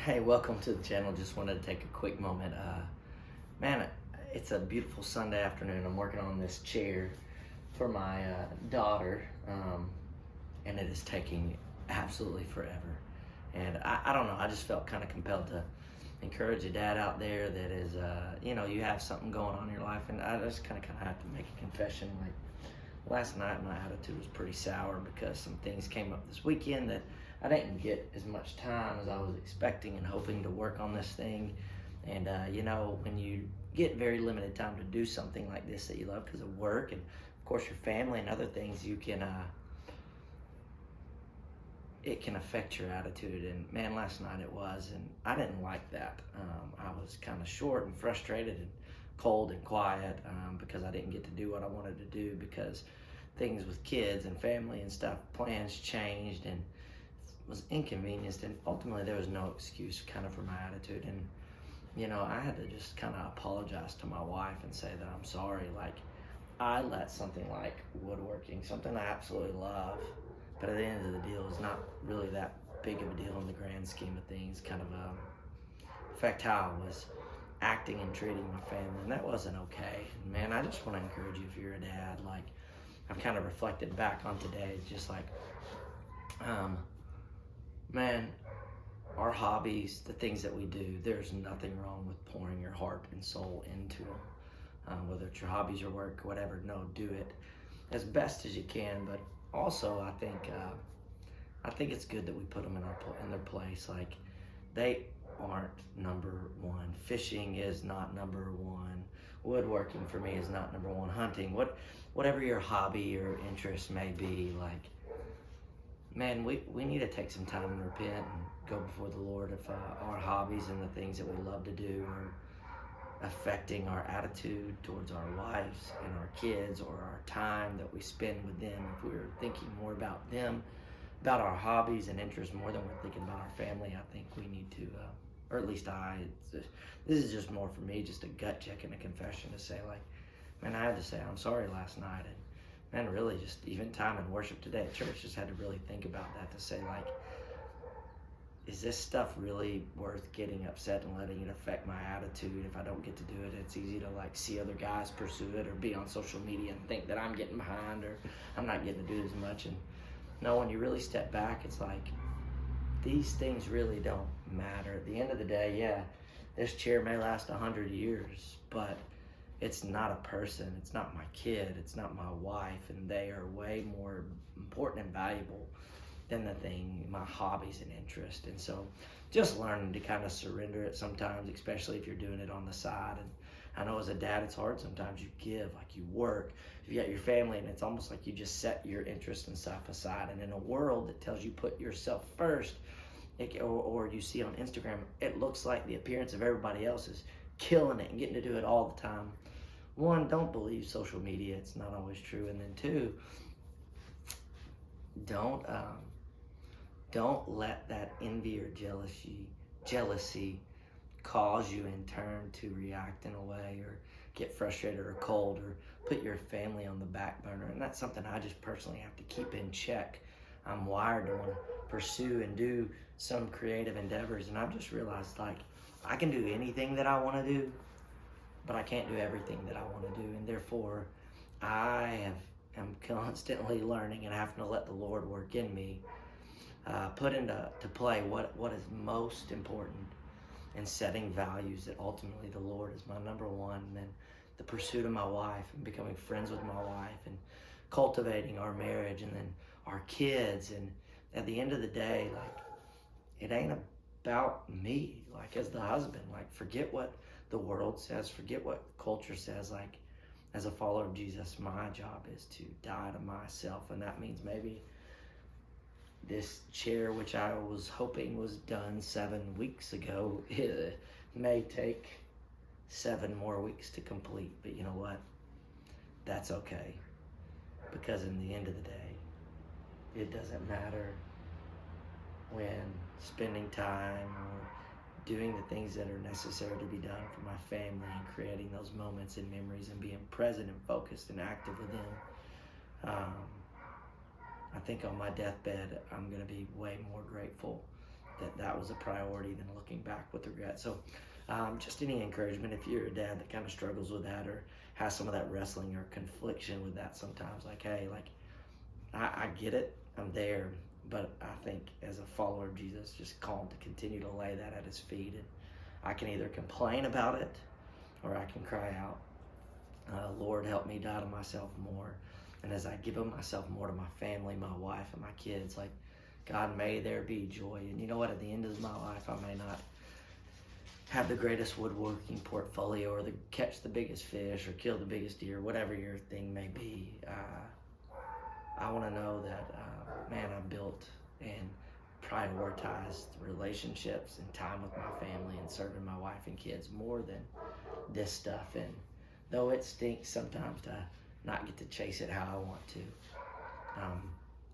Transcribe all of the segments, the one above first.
Hey, welcome to the channel. Just wanted to take a quick moment. Man, it's a beautiful Sunday afternoon. I'm working on this chair for my daughter, and it is taking absolutely forever. And I don't know, I just felt kind of compelled to encourage a dad out there that is, you have something going on in your life. And I just kind of have to make a confession. Like last night, my attitude was pretty sour because some things came up this weekend that I didn't get as much time as I was expecting and hoping to work on this thing. And when you get very limited time to do something like this that you love because of work and of course your family and other things, you can it can affect your attitude. And man, last night it was, and I didn't like that. I was kind of short and frustrated and cold and quiet because I didn't get to do what I wanted to do because things with kids and family and stuff, plans changed and was inconvenienced, and ultimately there was no excuse kind of for my attitude. And I had to just kind of apologize to my wife and say that I'm sorry. Like, I let something like woodworking, something I absolutely love, but at the end of the deal is not really that big of a deal in the grand scheme of things, kind of affect how I was acting and treating my family, and that wasn't okay. And man, I just want to encourage you, if you're a dad, like, I've kind of reflected back on today, just like, man, our hobbies, the things that we do, there's nothing wrong with pouring your heart and soul into them. Whether it's your hobbies or work, whatever, no, do it as best as you can. But also, I think it's good that we put them in their place. Like, they aren't number one. Fishing is not number one. Woodworking for me is not number one. Hunting, whatever your hobby or interest may be, like, man, we need to take some time and repent and go before the Lord if our hobbies and the things that we love to do are affecting our attitude towards our wives and our kids, or our time that we spend with them. If we're thinking more about them, about our hobbies and interests more than we're thinking about our family, I think we need to, or at least this is just more for me, just a gut check and a confession to say, like, man, I had to say I'm sorry last night. And man, really just even time in worship today at church, just had to really think about that, to say, like, is this stuff really worth getting upset and letting it affect my attitude if I don't get to do it? It's easy to like see other guys pursue it or be on social media and think that I'm getting behind or I'm not getting to do as much. And no, when you really step back, it's like these things really don't matter. At the end of the day, yeah, this chair may last 100 years, but it's not a person, it's not my kid, it's not my wife, and they are way more important and valuable than the thing, my hobbies and interest. And so just learning to kind of surrender it sometimes, especially if you're doing it on the side. And I know as a dad, it's hard sometimes. You give, like, you work, you got your family, and it's almost like you just set your interest and stuff aside. And in a world that tells you put yourself first, or you see on Instagram, it looks like the appearance of everybody else is killing it and getting to do it all the time. One, don't believe social media. It's not always true. And then two, don't don't let that envy or jealousy cause you in turn to react in a way, or get frustrated or cold, or put your family on the back burner. And that's something I just personally have to keep in check. I'm wired to want to pursue and do some creative endeavors, and I've just realized, like, I can do anything that I want to do, but I can't do everything that I want to do. And therefore, am constantly learning and having to let the Lord work in me, put into play what is most important, and setting values that ultimately the Lord is my number one, and then the pursuit of my wife and becoming friends with my wife and cultivating our marriage, and then our kids. And at the end of the day, like, it ain't about me, like, as the husband. Like, forget what the world says, forget what culture says. Like, as a follower of Jesus, my job is to die to myself. And that means maybe this chair, which I was hoping was done 7 weeks ago, it may take 7 more weeks to complete. But you know what? That's okay. Because in the end of the day, it doesn't matter when spending time or doing the things that are necessary to be done for my family, and creating those moments and memories and being present and focused and active with them. I think on my deathbed, I'm going to be way more grateful that was a priority than looking back with regret. So just any encouragement if you're a dad that kind of struggles with that or has some of that wrestling or confliction with that sometimes, like, hey, like, I get it, I'm there, but I think as a follower of Jesus, just call him to continue to lay that at his feet. And I can either complain about it or I can cry out, Lord, help me die to myself more. And as I give of myself more to my family, my wife, and my kids, like, God, may there be joy. And you know what? At the end of my life, I may not have the greatest woodworking portfolio or catch the biggest fish or kill the biggest deer, whatever your thing may be. I want to know that, man, I built and prioritized relationships and time with my family and serving my wife and kids more than this stuff. And though it stinks sometimes to not get to chase it how I want to,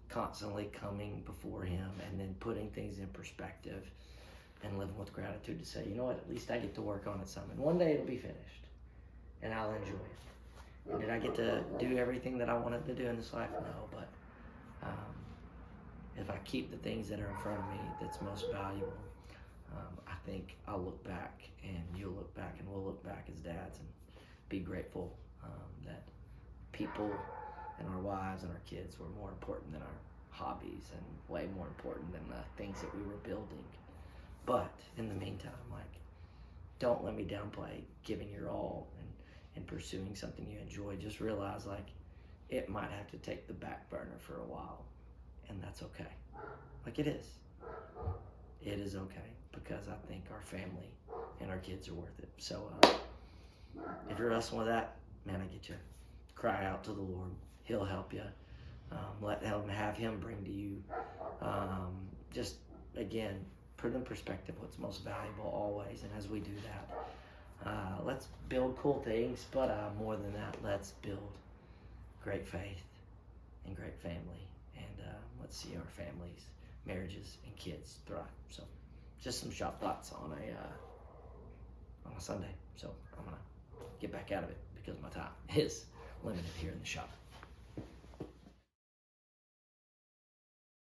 constantly coming before him and then putting things in perspective and living with gratitude to say, you know what, at least I get to work on it some. And one day it'll be finished and I'll enjoy it. And did I get to do everything that I wanted to do in this life? No, but if I keep the things that are in front of me that's most valuable, I think I'll look back and you'll look back and we'll look back as dads and be grateful that people and our wives and our kids were more important than our hobbies and way more important than the things that we were building. But in the meantime, like, don't let me downplay giving your all and pursuing something you enjoy. Just realize, like, it might have to take the back burner for a while, and that's okay. Like, it is. It is okay, because I think our family and our kids are worth it. So if you're wrestling with that, man, I get you. Cry out to the Lord. He'll help you. Let him have him bring to you. Just, again, put in perspective what's most valuable always. And as we do that, let's build cool things, but more than that, let's build great faith and great family. And let's see our families, marriages, and kids thrive. So just some shop thoughts on a Sunday. So I'm going to get back out of it because my time is limited here in the shop.